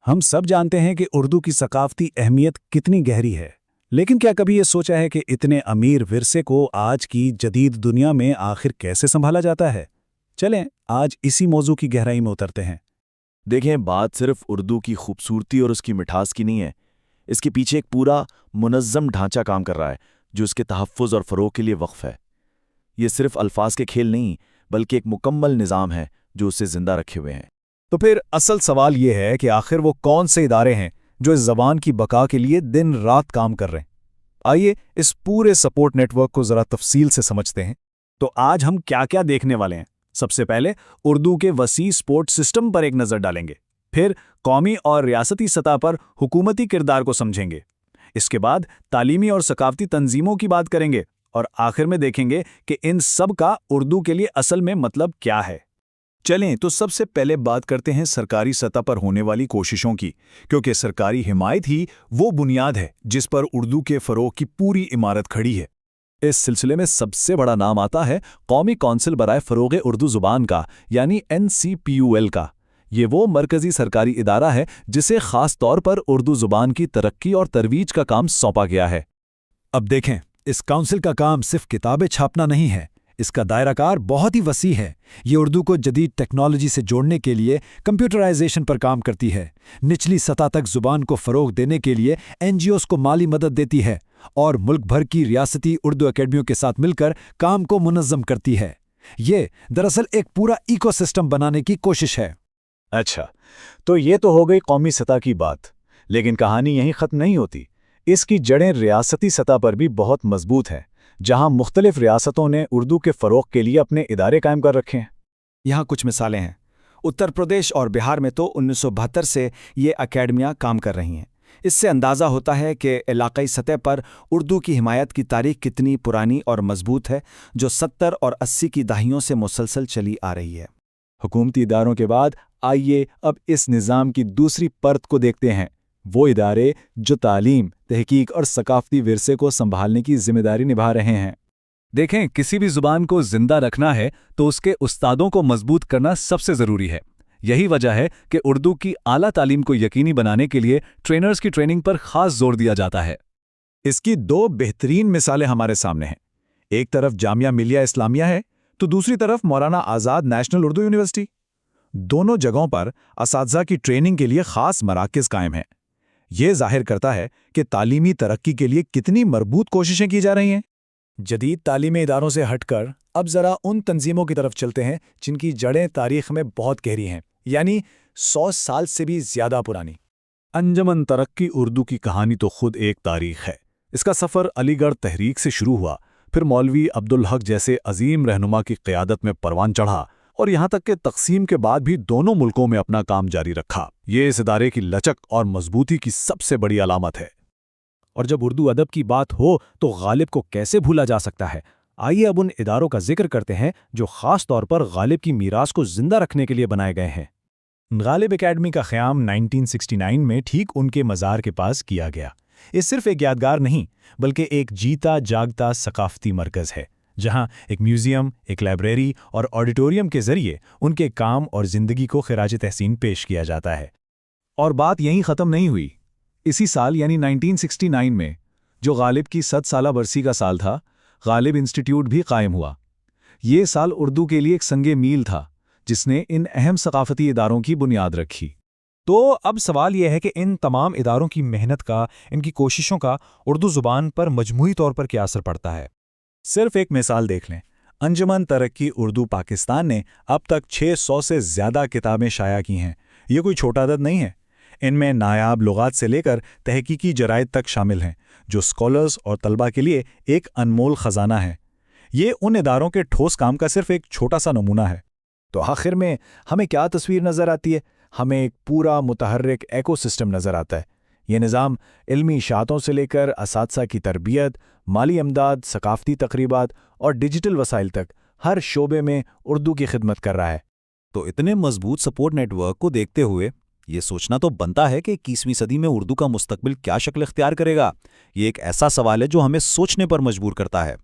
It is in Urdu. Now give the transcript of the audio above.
ہم سب جانتے ہیں کہ اردو کی ثقافتی اہمیت کتنی گہری ہے، لیکن کیا کبھی یہ سوچا ہے کہ اتنے امیر ورثے کو آج کی جدید دنیا میں آخر کیسے سنبھالا جاتا ہے؟ چلیں آج اسی موضوع کی گہرائی میں اترتے ہیں۔ دیکھیں، بات صرف اردو کی خوبصورتی اور اس کی مٹھاس کی نہیں ہے۔ اس کے پیچھے ایک پورا منظم ڈھانچہ کام کر رہا ہے جو اس کے تحفظ اور فروغ کے لیے وقف ہے۔ یہ صرف الفاظ کے کھیل نہیں بلکہ ایک مکمل نظام ہے جو اسے زندہ رکھے ہوئے ہیں۔ تو پھر اصل سوال یہ ہے کہ آخر وہ کون سے ادارے ہیں جو اس زبان کی بقا کے لیے دن رات کام کر رہے ہیں؟ آئیے اس پورے سپورٹ نیٹ ورک کو ذرا تفصیل سے سمجھتے ہیں۔ تو آج ہم کیا کیا دیکھنے والے ہیں؟ سب سے پہلے اردو کے وسیع سپورٹ سسٹم پر ایک نظر ڈالیں گے، پھر قومی اور ریاستی سطح پر حکومتی کردار کو سمجھیں گے، اس کے بعد تعلیمی اور ثقافتی تنظیموں کی بات کریں گے، اور آخر میں دیکھیں گے کہ ان سب کا اردو کے لیے اصل میں مطلب کیا ہے۔ چلیں تو سب سے پہلے بات کرتے ہیں سرکاری سطح پر ہونے والی کوششوں کی، کیونکہ سرکاری حمایت ہی وہ بنیاد ہے جس پر اردو کے فروغ کی پوری عمارت کھڑی ہے۔ اس سلسلے میں سب سے بڑا نام آتا ہے قومی کونسل برائے فروغ اردو زبان کا، یعنی NCPUL کا۔ یہ وہ مرکزی سرکاری ادارہ ہے جسے خاص طور پر اردو زبان کی ترقی اور ترویج کا کام سونپا گیا ہے۔ اب دیکھیں، اس کونسل کا کام صرف کتابیں چھاپنا نہیں ہے، اس کا دائرہ کار بہت ہی وسیع ہے۔ یہ اردو کو جدید ٹیکنالوجی سے جوڑنے کے لیے کمپیوٹرائزیشن پر کام کرتی ہے، نچلی سطح تک زبان کو فروغ دینے کے لیے NGOs کو مالی مدد دیتی ہے، اور ملک بھر کی ریاستی اردو اکیڈمیوں کے ساتھ مل کر کام کو منظم کرتی ہے۔ یہ دراصل ایک پورا ایکو سسٹم بنانے کی کوشش ہے۔ اچھا، تو یہ تو ہو گئی قومی سطح کی بات، لیکن کہانی یہیں ختم نہیں ہوتی۔ اس کی جڑیں ریاستی سطح پر بھی بہت مضبوط ہیں، جہاں مختلف ریاستوں نے اردو کے فروغ کے لیے اپنے ادارے قائم کر رکھے ہیں۔ یہاں کچھ مثالیں ہیں۔ اتر پردیش اور بہار میں تو 1972 سے یہ اکیڈمیاں کام کر رہی ہیں۔ اس سے اندازہ ہوتا ہے کہ علاقائی سطح پر اردو کی حمایت کی تاریخ کتنی پرانی اور مضبوط ہے، جو 70 اور 80 کی دہائیوں سے مسلسل چلی آ رہی ہے۔ حکومتی اداروں کے بعد آئیے اب اس نظام کی دوسری پرت کو دیکھتے ہیں، وہ ادارے جو تعلیم، تحقیق اور ثقافتی ورثے کو سنبھالنے کی ذمہ داری نبھا رہے ہیں۔ دیکھیں، کسی بھی زبان کو زندہ رکھنا ہے تو اس کے استادوں کو مضبوط کرنا سب سے ضروری ہے۔ یہی وجہ ہے کہ اردو کی اعلیٰ تعلیم کو یقینی بنانے کے لیے ٹرینرز کی ٹریننگ پر خاص زور دیا جاتا ہے۔ اس کی دو بہترین مثالیں ہمارے سامنے ہیں۔ ایک طرف جامعہ ملیہ اسلامیہ ہے تو دوسری طرف مولانا آزاد نیشنل اردو یونیورسٹی۔ دونوں جگہوں پر اساتذہ کی ٹریننگ کے لیے خاص مراکز قائم ہیں۔ یہ ظاہر کرتا ہے کہ تعلیمی ترقی کے لیے کتنی مربوط کوششیں کی جا رہی ہیں۔ جدید تعلیمی اداروں سے ہٹ کر اب ذرا ان تنظیموں کی طرف چلتے ہیں جن کی جڑیں تاریخ میں بہت گہری ہیں، یعنی 100 سال سے بھی زیادہ پرانی۔ انجمن ترقی اردو کی کہانی تو خود ایک تاریخ ہے۔ اس کا سفر علی گڑھ تحریک سے شروع ہوا، پھر مولوی عبدالحق جیسے عظیم رہنما کی قیادت میں پروان چڑھا، اور یہاں تک کہ تقسیم کے بعد بھی دونوں ملکوں میں اپنا کام جاری رکھا۔ یہ اس ادارے کی لچک اور مضبوطی کی سب سے بڑی علامت ہے۔ اور جب اردو ادب کی بات ہو تو غالب کو کیسے بھولا جا سکتا ہے؟ آئیے اب ان اداروں کا ذکر کرتے ہیں جو خاص طور پر غالب کی میراث کو زندہ رکھنے کے لیے بنائے گئے ہیں۔ غالب اکیڈمی کا قیام 1969 میں ٹھیک ان کے مزار کے پاس کیا گیا۔ یہ صرف ایک یادگار نہیں بلکہ ایک جیتا جاگتا ثقافتی مرکز ہے، جہاں ایک میوزیم، ایک لائبریری اور آڈیٹوریم کے ذریعے ان کے کام اور زندگی کو خراج تحسین پیش کیا جاتا ہے۔ اور بات یہیں ختم نہیں ہوئی۔ اسی سال یعنی 1969 میں، جو غالب کی 100 سالہ برسی کا سال تھا، غالب انسٹیٹیوٹ بھی قائم ہوا۔ یہ سال اردو کے لیے ایک سنگ میل تھا جس نے ان اہم ثقافتی اداروں کی بنیاد رکھی۔ تو اب سوال یہ ہے کہ ان تمام اداروں کی محنت کا، ان کی کوششوں کا اردو زبان پر مجموعی طور پر کیا اثر پڑتا ہے؟ صرف ایک مثال دیکھ لیں۔ انجمن ترقی اردو پاکستان نے اب تک 600 سے زیادہ کتابیں شائع کی ہیں۔ یہ کوئی چھوٹا عدد نہیں ہے۔ ان میں نایاب لغات سے لے کر تحقیقی جرائد تک شامل ہیں، جو اسکالرز اور طلباء کے لیے ایک انمول خزانہ ہے۔ یہ ان اداروں کے ٹھوس کام کا صرف ایک چھوٹا سا نمونہ ہے۔ تو آخر میں ہمیں کیا تصویر نظر آتی ہے؟ ہمیں ایک پورا متحرک ایکو سسٹم نظر آتا ہے۔ یہ نظام علمی اشاعتوں سے لے کر اساتذہ کی تربیت، مالی امداد، ثقافتی تقریبات اور ڈیجیٹل وسائل تک ہر شعبے میں اردو کی خدمت کر رہا ہے۔ تو اتنے مضبوط سپورٹ نیٹ ورک کو دیکھتے ہوئے یہ سوچنا تو بنتا ہے کہ 21ویں صدی میں اردو کا مستقبل کیا شکل اختیار کرے گا۔ یہ ایک ایسا سوال ہے جو ہمیں سوچنے پر مجبور کرتا ہے۔